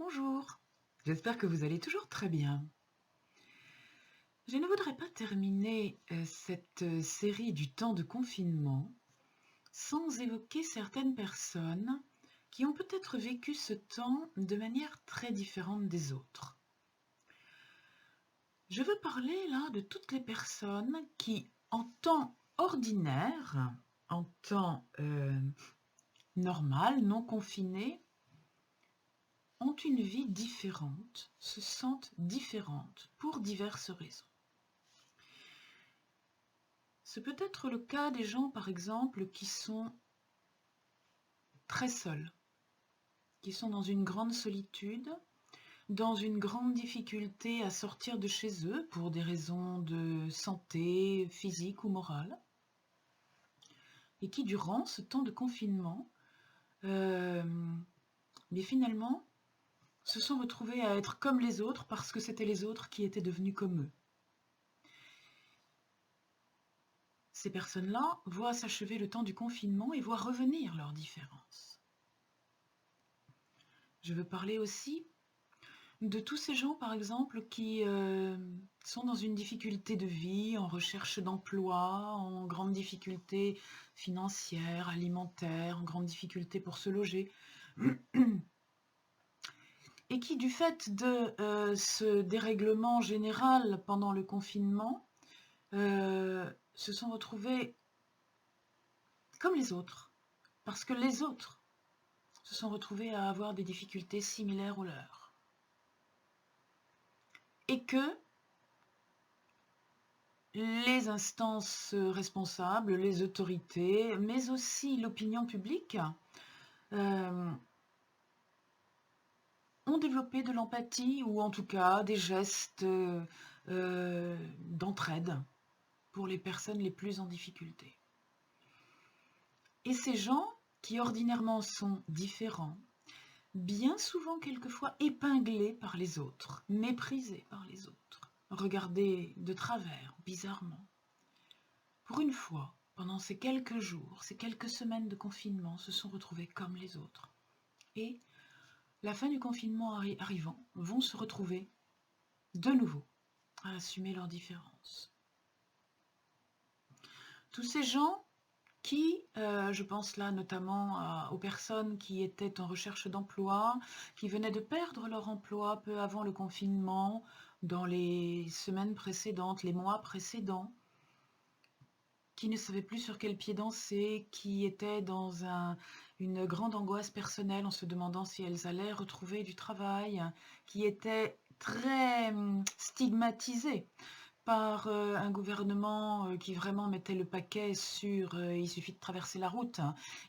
Bonjour, j'espère que vous allez toujours très bien. Je ne voudrais pas terminer cette série du temps de confinement sans évoquer certaines personnes qui ont peut-être vécu ce temps de manière très différente des autres. Je veux parler là de toutes les personnes qui, en temps ordinaire, en temps normal, non confiné, ont une vie différente, se sentent différentes pour diverses raisons. C'est peut-être le cas des gens, par exemple, qui sont très seuls, qui sont dans une grande solitude, dans une grande difficulté à sortir de chez eux pour des raisons de santé physique ou morale, et qui, durant ce temps de confinement, mais finalement, se sont retrouvés à être comme les autres parce que c'était les autres qui étaient devenus comme eux. Ces personnes-là voient s'achever le temps du confinement et voient revenir leurs différences. Je veux parler aussi de tous ces gens, par exemple, qui sont dans une difficulté de vie, en recherche d'emploi, en grande difficulté financière, alimentaire, en grande difficulté pour se loger, et qui, du fait de ce dérèglement général pendant le confinement, se sont retrouvés comme les autres, parce que les autres se sont retrouvés à avoir des difficultés similaires aux leurs. Et que les instances responsables, les autorités, mais aussi l'opinion publique, ont développé de l'empathie ou en tout cas des gestes d'entraide pour les personnes les plus en difficulté. Et ces gens, qui ordinairement sont différents, bien souvent quelquefois épinglés par les autres, méprisés par les autres, regardés de travers, bizarrement, pour une fois, pendant ces quelques jours, ces quelques semaines de confinement, se sont retrouvés comme les autres. Et, la fin du confinement arrivant, vont se retrouver de nouveau à assumer leurs différences. Tous ces gens qui, je pense là notamment aux personnes qui étaient en recherche d'emploi, qui venaient de perdre leur emploi peu avant le confinement, dans les semaines précédentes, les mois précédents, qui ne savaient plus sur quel pied danser, qui étaient dans une grande angoisse personnelle en se demandant si elles allaient retrouver du travail, qui étaient très stigmatisées par un gouvernement qui vraiment mettait le paquet sur il suffit de traverser la route,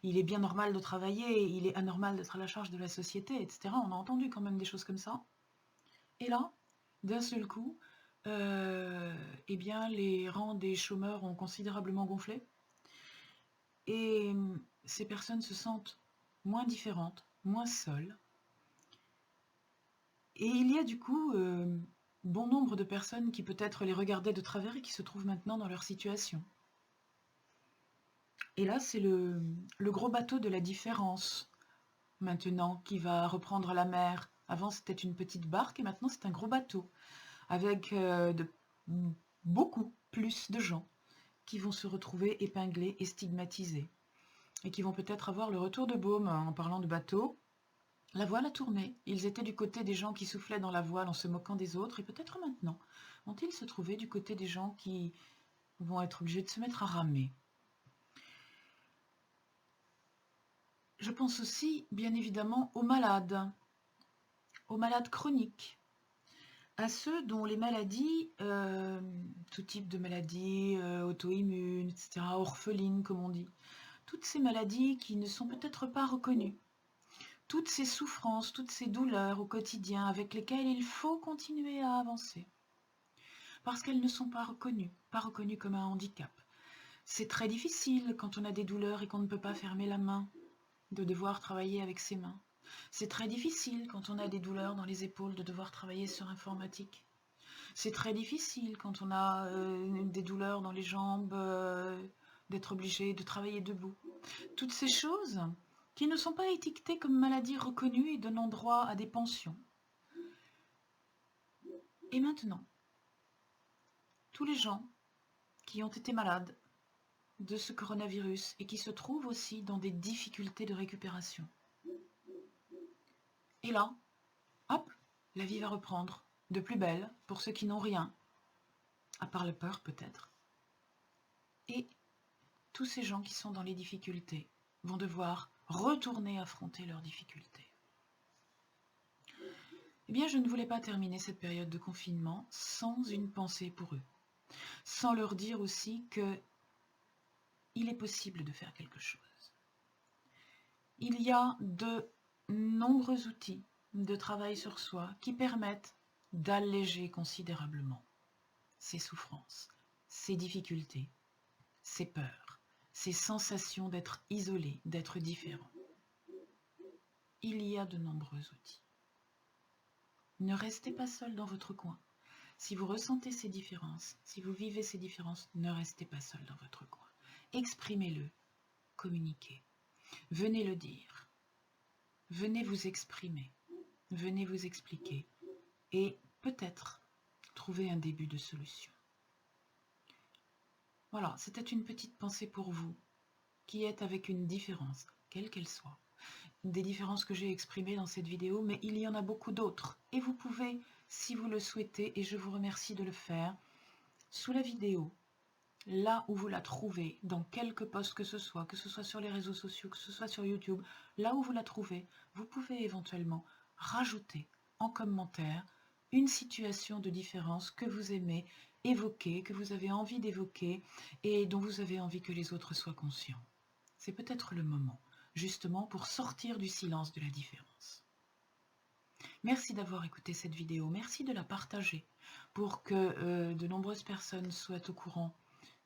il est bien normal de travailler, il est anormal d'être à la charge de la société, etc. On a entendu quand même des choses comme ça. Et là, d'un seul coup, eh bien, les rangs des chômeurs ont considérablement gonflé. Et ces personnes se sentent moins différentes, moins seules. Et il y a du coup bon nombre de personnes qui peut-être les regardaient de travers et qui se trouvent maintenant dans leur situation. Et là, c'est le gros bateau de la différence, maintenant, qui va reprendre la mer. Avant, c'était une petite barque et maintenant, c'est un gros bateau, avec beaucoup plus de gens qui vont se retrouver épinglés et stigmatisés, et qui vont peut-être avoir le retour de baume. En parlant de bateau, la voile a tourné. Ils étaient du côté des gens qui soufflaient dans la voile en se moquant des autres, et peut-être maintenant vont-ils se trouver du côté des gens qui vont être obligés de se mettre à ramer. Je pense aussi, bien évidemment, aux malades chroniques, à ceux dont les maladies, tout type de maladies auto-immunes, etc., orphelines, comme on dit, toutes ces maladies qui ne sont peut-être pas reconnues, toutes ces souffrances, toutes ces douleurs au quotidien avec lesquelles il faut continuer à avancer, parce qu'elles ne sont pas reconnues comme un handicap. C'est très difficile quand on a des douleurs et qu'on ne peut pas fermer la main, de devoir travailler avec ses mains. C'est très difficile quand on a des douleurs dans les épaules de devoir travailler sur informatique. C'est très difficile quand on a des douleurs dans les jambes, d'être obligé de travailler debout. Toutes ces choses qui ne sont pas étiquetées comme maladies reconnues et donnant droit à des pensions. Et maintenant, tous les gens qui ont été malades de ce coronavirus et qui se trouvent aussi dans des difficultés de récupération. Et là, hop, la vie va reprendre de plus belle pour ceux qui n'ont rien, à part la peur peut-être. Et tous ces gens qui sont dans les difficultés vont devoir retourner affronter leurs difficultés. Eh bien, je ne voulais pas terminer cette période de confinement sans une pensée pour eux, sans leur dire aussi que il est possible de faire quelque chose. Il y a de nombreux outils de travail sur soi qui permettent d'alléger considérablement ces souffrances, ces difficultés, ces peurs, ces sensations d'être isolé, d'être différent. Il y a de nombreux outils. Ne restez pas seul dans votre coin. Si vous ressentez ces différences, si vous vivez ces différences, ne restez pas seul dans votre coin. Exprimez-le, communiquez. Venez le dire. Venez vous exprimer. Venez vous expliquer. Et peut-être trouver un début de solution. Voilà, c'était une petite pensée pour vous, qui êtes avec une différence, quelle qu'elle soit. Des différences que j'ai exprimées dans cette vidéo, mais il y en a beaucoup d'autres. Et vous pouvez, si vous le souhaitez, et je vous remercie de le faire, sous la vidéo, là où vous la trouvez, dans quelque post que ce soit sur les réseaux sociaux, que ce soit sur YouTube, là où vous la trouvez, vous pouvez éventuellement rajouter en commentaire une situation de différence que vous aimez évoquer, que vous avez envie d'évoquer et dont vous avez envie que les autres soient conscients. C'est peut-être le moment, justement, pour sortir du silence de la différence. Merci d'avoir écouté cette vidéo, merci de la partager pour que de nombreuses personnes soient au courant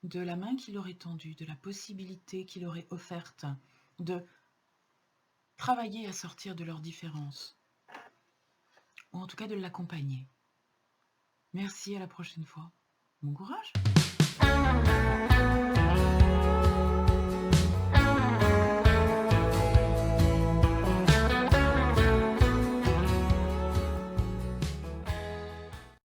de la main qu'il aurait tendue, de la possibilité qu'il aurait offerte de travailler à sortir de leurs différences, ou en tout cas de l'accompagner. Merci, à la prochaine fois. Bon courage!